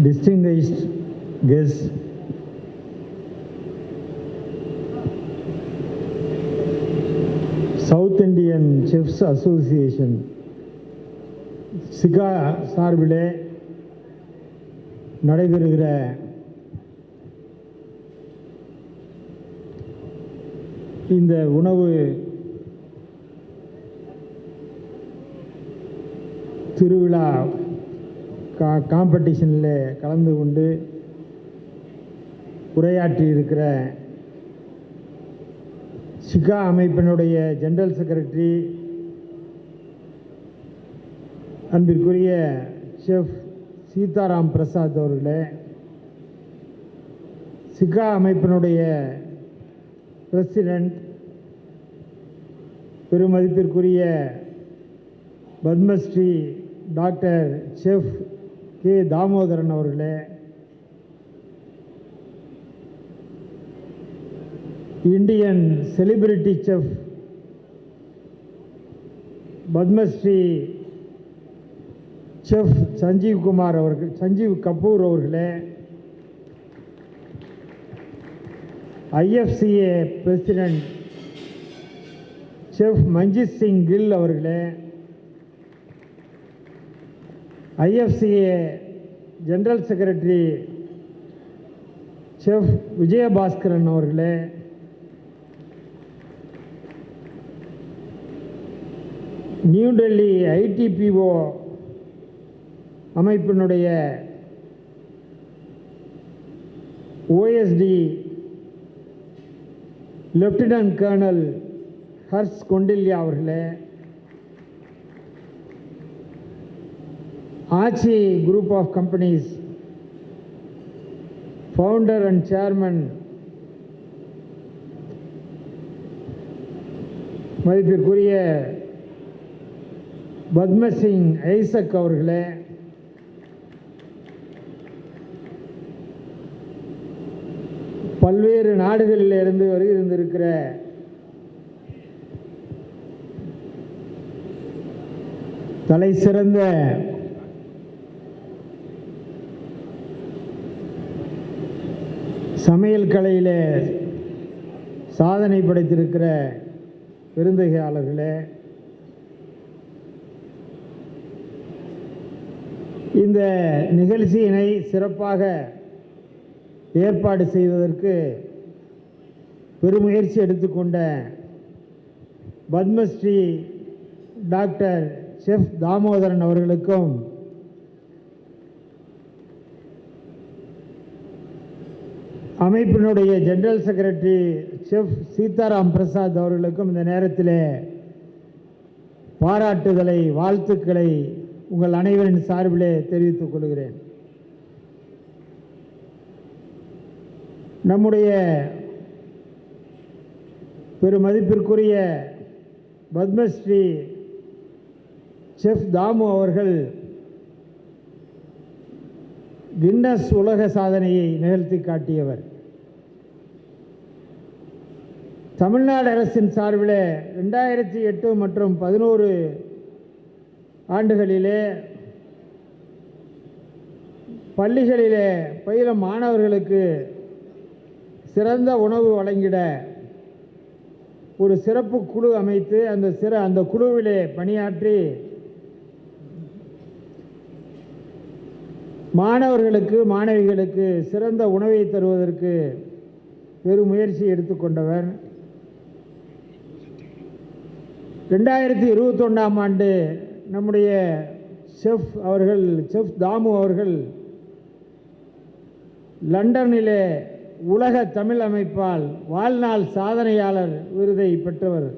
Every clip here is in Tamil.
Distinguished guests, South Indian Chefs Association சிகா சார்பிலே நடைபெறுகிற இந்த உணவு திருவிழா காம்படிஷனில் கலந்து கொண்டு உரையாற்றி இருக்கிற சிகா அமைப்பினுடைய ஜெனரல் செக்ரட்டரி அன்பிற்குரிய ஷெஃப் சீதாராம் பிரசாத் அவர்களே, சிகா அமைப்பினுடைய பிரசிடென்ட் பெருமதிப்பிற்குரிய Padmashri doctor chef K Damodaran அவர்களே, Indian celebrity chef Padmashri chef Sanjeev Kapoor அவர்களே, IFCA president chef Manjit Singh Gill அவர்களே, IFCA general secretary chef Vijayabhaskaran அவர்களே, நியூ டெல்லி ஐடிபிஓ அமைப்பினுடைய OSD lieutenant colonel Harsh Kondilya அவர்களே, Aachi group of companies founder and chairman மதிப்பிற்குரிய பத்மசிங் ஐசக் அவர்களே, பல்வேறு நாடுகளில் இருந்து வருகின்றிருக்கிற தலை சிறந்த சமையல் கலையில் சாதனை படைத்திருக்கிற விருந்தினர்களே, இந்த நிகழ்ச்சியினை சிறப்பாக ஏற்பாடு செய்வதற்கு பெருமுயற்சி எடுத்துக்கொண்ட பத்மஸ்ரீ டாக்டர் ஷெஃப் தாமோதரன் அவர்களுக்கும், அமைப்பினுடைய general secretary chef Seetharam Prasad அவர்களுக்கும் இந்த நேரத்தில் பாராட்டுதலை வாழ்த்துக்களை உங்கள் அனைவரின் சார்பிலே தெரிவித்துக் கொள்கிறேன். நம்முடைய பெருமதிப்பிற்குரிய பத்மஸ்ரீ செஃப் தாமு அவர்கள் கின்னஸ் உலக சாதனையை நிகழ்த்தி காட்டியவர். தமிழ்நாடு அரசின் சார்பில் 2008 மற்றும் 2011 ஆண்டுகளிலே பள்ளிகளிலே பயிலும் மாணவர்களுக்கு சிறந்த உணவு வழங்கிட ஒரு சிறப்பு குழு அமைத்து அந்த குழுவிலே பணியாற்றி மாணவர்களுக்கு மாணவிகளுக்கு சிறந்த உணவை தருவதற்கு பெரும் முயற்சி எடுத்துக்கொண்டவர். 2021ஆம் ஆண்டு நம்முடைய செஃப் தாமு அவர்கள் லண்டனிலே உலக தமிழ் அமைப்பால் வாழ்நாள் சாதனையாளர் விருதை பெற்றவர்.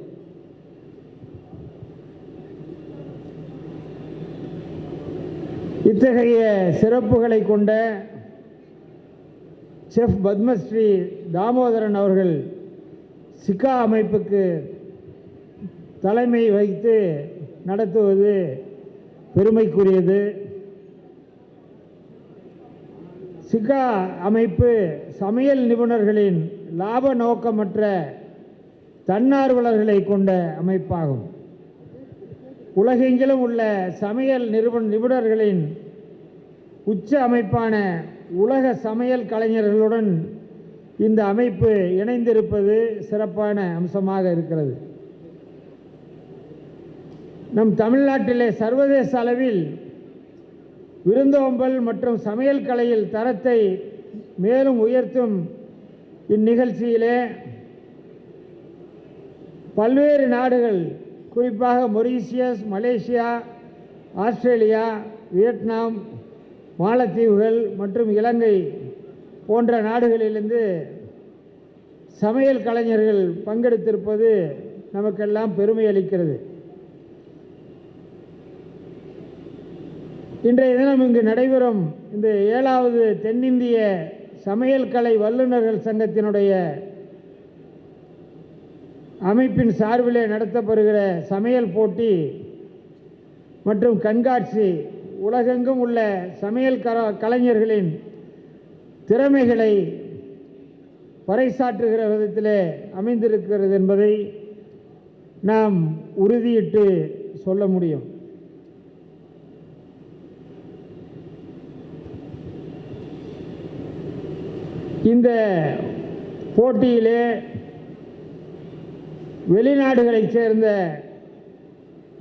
இத்தகைய சிறப்புகளை கொண்ட செஃப் பத்மஸ்ரீ தாமோதரன் அவர்கள் சிக்கா அமைப்புக்கு தலைமை வகித்து நடத்துவது பெருமைக்குரியது. சிக்கா அமைப்பு சமையல் நிபுணர்களின் லாப நோக்கமற்ற தன்னார்வலர்களை கொண்ட அமைப்பாகும். உலகெங்கிலும் உள்ள சமையல் நிபுணர்களின் உச்ச அமைப்பான உலக சமையல் கலைஞர்களுடன் இந்த அமைப்பு இணைந்திருப்பது சிறப்பான அம்சமாக இருக்கிறது. நம் தமிழ்நாட்டிலே சர்வதேச அளவில் விருந்தோம்பல் மற்றும் சமையல் கலையில் தரத்தை மேலும் உயர்த்தும் இந்நிகழ்ச்சியிலே பல்வேறு நாடுகள், குறிப்பாக மொரீஷியஸ், மலேசியா, ஆஸ்திரேலியா, வியட்நாம், மாலத்தீவுகள் மற்றும் இலங்கை போன்ற நாடுகளிலிருந்து சமையல் கலைஞர்கள் பங்கெடுத்திருப்பது நமக்கெல்லாம் பெருமை அளிக்கிறது. இன்றைய தினம் இங்கு நடைபெறும் இந்த 7வது தென்னிந்திய சமையல் கலை வல்லுநர்கள் சங்கத்தினுடைய அமைப்பின் சார்பிலே நடத்தப்படுகிற சமையல் போட்டி மற்றும் கண்காட்சி உலகெங்கும் உள்ள சமையல் கலைஞர்களின் திறமைகளை பறைசாற்றுகிற விதத்திலே அமைந்திருக்கிறது என்பதை நாம் உறுதியிட்டு சொல்ல முடியும். இந்த போட்டியிலே வெளிநாடுகளைச் சேர்ந்த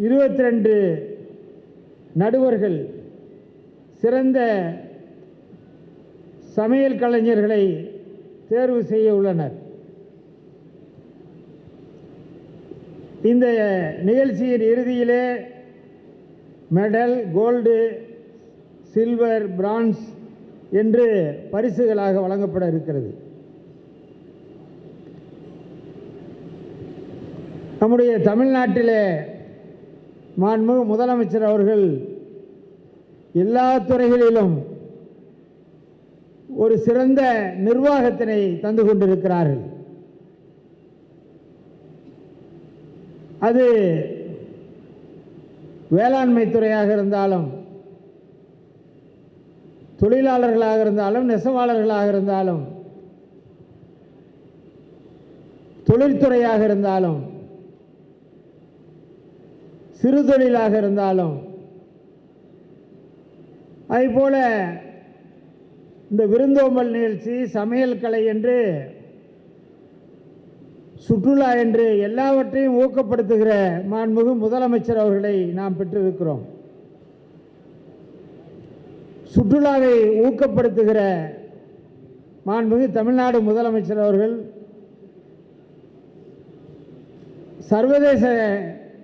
22 நடுவர்கள் சிறந்த சமையல் கலைஞர்களை தேர்வு செய்ய உள்ளனர். இந்த நிகழ்ச்சியின் இறுதியிலே மெடல், கோல்டு, சில்வர், பிரான்ஸ் என்று பரிசுகளாக வழங்கப்பட இருக்கிறது. நம்முடைய தமிழ்நாட்டிலே மாண்புமிகு முதலமைச்சர் அவர்கள் எல்லா துறைகளிலும் ஒரு சிறந்த நிர்வாகத்தினை தந்து கொண்டிருக்கிறார்கள். அது வேளாண்மை துறையாக இருந்தாலும், தொழிலாளர்களாக இருந்தாலும், நெசவாளர்களாக இருந்தாலும், தொழில்துறையாக இருந்தாலும், சிறு தொழிலாக இருந்தாலும், அதுபோல இந்த விருந்தோம்பல் நிகழ்ச்சி, சமையல் கலை என்று, சுற்றுலா என்று எல்லாவற்றையும் ஊக்கப்படுத்துகிற மாண்புமிகு முதலமைச்சர் அவர்களை நாம் பெற்றிருக்கிறோம். சுற்றுலாவை ஊக்கப்படுத்துகிற மாண்புமிகு தமிழ்நாடு முதலமைச்சர் அவர்கள் சர்வதேச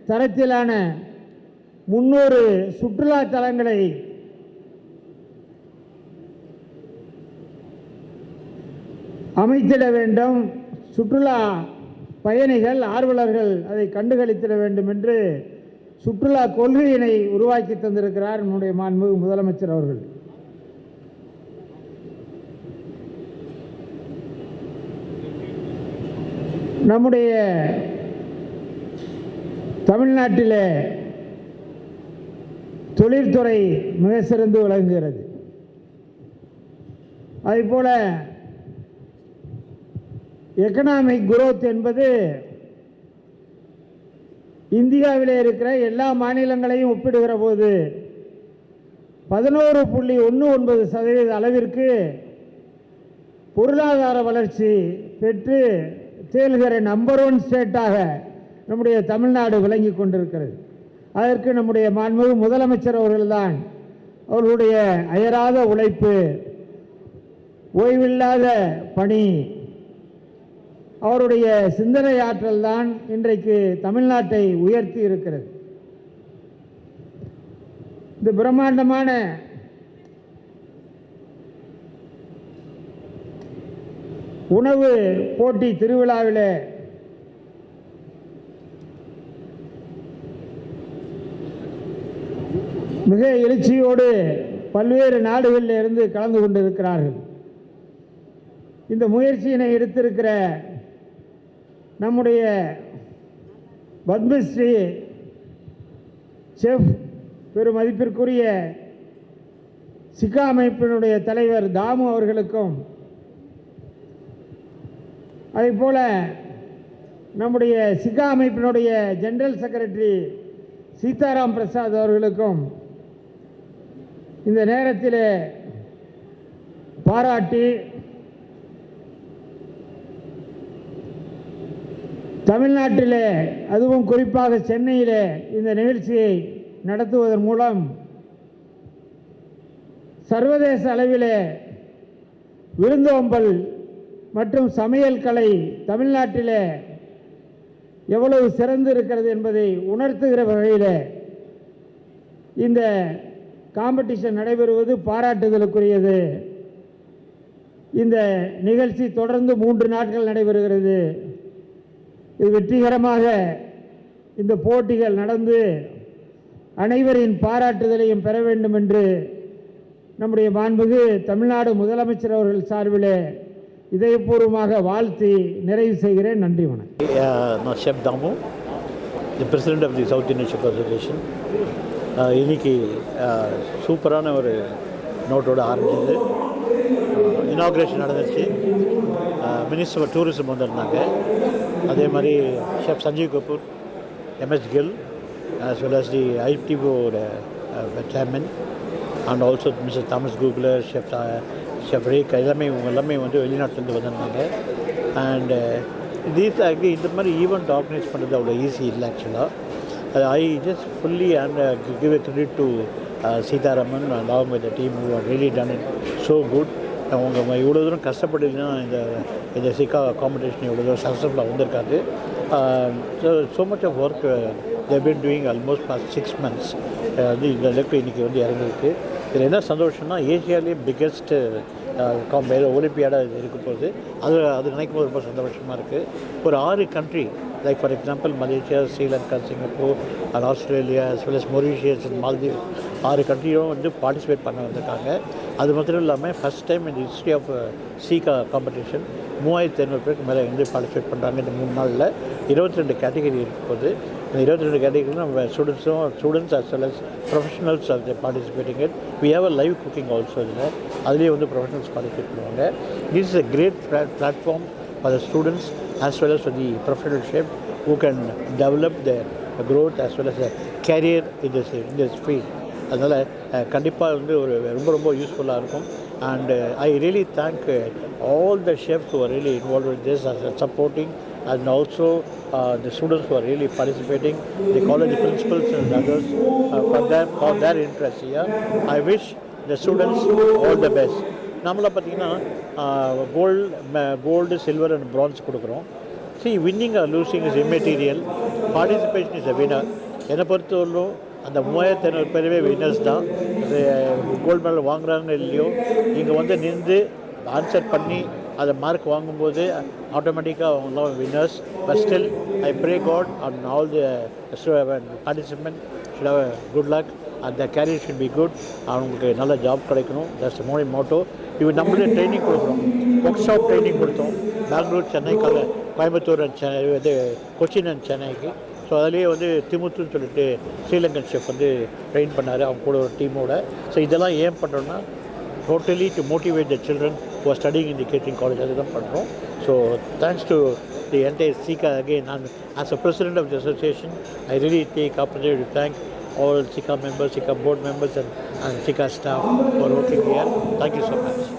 தரத்திலான 300 சுற்றுலா தலங்களை அமைத்திட வேண்டும். சுற்றுலா பயணிகள், ஆர்வலர்கள் அதை கண்டுகளித்திட வேண்டும் என்று சுற்றுலா கொள்கையினை உருவாக்கி தந்திருக்கிறார் நம்முடைய மாண்புமிகு முதலமைச்சர் அவர்கள். நம்முடைய தமிழ்நாட்டிலே தொழில்துறை மிக சிறந்து விளங்குகிறது. அதேபோல் எக்கனாமிக் குரோத் என்பது இந்தியாவில் இருக்கிற எல்லா மாநிலங்களையும் ஒப்பிடுகிற போது 11.19% அளவிற்கு பொருளாதார வளர்ச்சி பெற்று திகழ்கிற நம்பர் 1 ஸ்டேட்டாக நம்முடைய தமிழ்நாடு விளங்கி கொண்டிருக்கிறது. அதற்கு நம்முடைய மாண்புமிகு முதலமைச்சர் அவர்கள்தான் அவர்களுடைய அயராத உழைப்பு, ஓய்வில்லாத பணி, அவருடைய சிந்தனை ஆற்றல் தான் இன்றைக்கு தமிழ்நாட்டை உயர்த்தி இருக்கிறது. இந்த பிரம்மாண்டமான உணவு போட்டி திருவிழாவில் மிக எழுச்சியோடு பல்வேறு நாடுகளில் இருந்து கலந்து கொண்டிருக்கிறார்கள். இந்த முயற்சியினை எடுத்திருக்கிற நம்முடைய பத்மஸ்ரீ செஃப் பெருமதிப்பிற்குரிய சிக்கா அமைப்பினுடைய தலைவர் தாமு அவர்களுக்கும், அதேபோல் நம்முடைய சிக்கா அமைப்பினுடைய ஜெனரல் செக்ரட்டரி சீதாராம் பிரசாத் அவர்களுக்கும் இந்த நேரத்தில் பாராட்டி, தமிழ்நாட்டிலே அதுவும் குறிப்பாக சென்னையிலே இந்த நிகழ்ச்சியை நடத்துவதன் மூலம் சர்வதேச அளவிலே விருந்தோம்பல் மற்றும் சமையல் கலை தமிழ்நாட்டிலே எவ்வளவு சிறந்து இருக்கிறது என்பதை உணர்த்துகிற வகையில் இந்த காம்படிஷன் நடைபெறுவது பாராட்டுதலுக்குரியது. இந்த நிகழ்ச்சி தொடர்ந்து 3 நாட்கள் நடைபெறுகிறது. இது வெற்றிகரமாக இந்த போட்டிகள் நடந்து அனைவரின் பாராட்டுதலையும் பெற வேண்டும் என்று நம்முடைய மாண்புமிகு தமிழ்நாடு முதலமைச்சர் அவர்கள் சார்பில் இதயபூர்வமாக வாழ்த்தி நிறைவு செய்கிறேன். நன்றி, வணக்கம். நான் chef Damu, the president of the south Indian chef association. இன்றைக்கி சூப்பரான ஒரு நோட்டோடு ஆரம்பிச்சது. இனாக்ரேஷன் நடந்துச்சு. மினிஸ்டர் ஆஃப் டூரிசம் வந்திருந்தாங்க. அதே மாதிரி chef Sanjeev Kapoor, MS Gill, as well as the ITO chairman, and also Mr. Thomas Googler, Chef Ray, எல்லாமே வந்து வெளிநாட்டிலேருந்து வந்திருந்தாங்க. அண்ட் தீஸ் ஆக்சுவலி இந்த மாதிரி ஈவெண்ட் ஆர்கனைஸ் பண்ணுறது அவ்வளோ ஈஸி இல்லை. ஆக்சுவலாக I just fully and give a credit to Seetharaman along with the team who have really done it so good. அவங்க இவ்வளோ தூரம் கஷ்டப்பட்டுன்னா இந்த சிக்கா காம்படிஷன் இவ்வளோ தூரம் சக்ஸஸ்ஃபுல்லாக வந்திருக்காது. so much of work they've been doing almost past 6 months. வந்து இந்த அளவுக்கு இன்றைக்கி வந்து இறங்கிருக்கு. இதில் என்ன சந்தோஷம்னா, ஏஷியாவிலே பிக்கெஸ்ட் ஒலிம்பியாடாக இருக்க போகுது. அது நினைக்கும் போது ரொம்ப சந்தோஷமாக இருக்குது. ஒரு 6 country, like for example Malaysia, Sri Lanka, Singapore and Australia as well as Mauritius and Maldives, 6 கண்ட்ரியும் வந்து பார்ட்டிசிபேட் பண்ண வந்திருக்காங்க. அது மாத்திரம் இல்லாமல் ஃபஸ்ட் டைம் இந்த ஹிஸ்ட்ரி ஆஃப் சீகா காம்படிஷன் 3500 பேருக்கு மேலே வந்து பார்ட்டிசிபேட் பண்ணுறாங்க. இந்த 3 நாளில் 22 கேட்டகரி இருக்கும்போது இந்த 22 கேட்டகரியில் நம்ம students as well as professionals are participating it. We have a live cooking also. இதில் அதுலேயே வந்து ப்ரொஃபஷனல்ஸ் பார்ட்டிசிபேட் பண்ணுவாங்க. This is a great platform for the students as well as for the professional chef who can develop their growth as well as a career in this field. அதனால் கண்டிப்பாக வந்து ஒரு ரொம்ப யூஸ்ஃபுல்லாக இருக்கும். And I really thank all the chefs who are really involved with this as supporting, and also the students who are really participating, the college principals and others for their interest here. I wish the students all the best. நம்மளை பார்த்திங்கன்னா கோல்டு, சில்வர் அண்ட் பிரான்ஸ் கொடுக்குறோம். Winning or losing is immaterial, participation is a winner. என்னை பொறுத்தவரையிலும் அந்த 3500 பேருமே வின்னர்ஸ் தான். கோல்டு மெடல் வாங்குறாங்கன்னு இல்லையோ, இங்கே வந்து நின்று ஆன்சர் பண்ணி அதை மார்க் வாங்கும்போது ஆட்டோமேட்டிக்காக அவங்களாம் winners. But still I pray god and all the participant should have good luck and their career should be good. அவங்களுக்கு நல்ல ஜாப் கிடைக்கணும். That's motto. இது நம்மளே ட்ரைனிங் கொடுக்குறோம், ஒர்க் ஷாப் ட்ரைனிங் கொடுத்தோம். பெங்களூர், சென்னை, கோயம்புத்தூர் அண்ட் சென்னை வந்து கொச்சின் அண்ட் சென்னைக்கு. ஸோ அதுலேயே வந்து திமுத்துன்னு சொல்லிட்டு ஸ்ரீலங்கன் ஷெஃப் வந்து ட்ரெயின் பண்ணார் அவங்க கூட ஒரு டீமோட. ஸோ இதெல்லாம் ஏன் பண்ணுறோன்னா totally to motivate the children who are studying in the catering college. அதுதான் பண்ணுறோம். So thanks to the entire SICA again. And as a president of the association, I really take opportunity to thank all SICA members, SICA board members and SICA staff for working here. Thank you so much.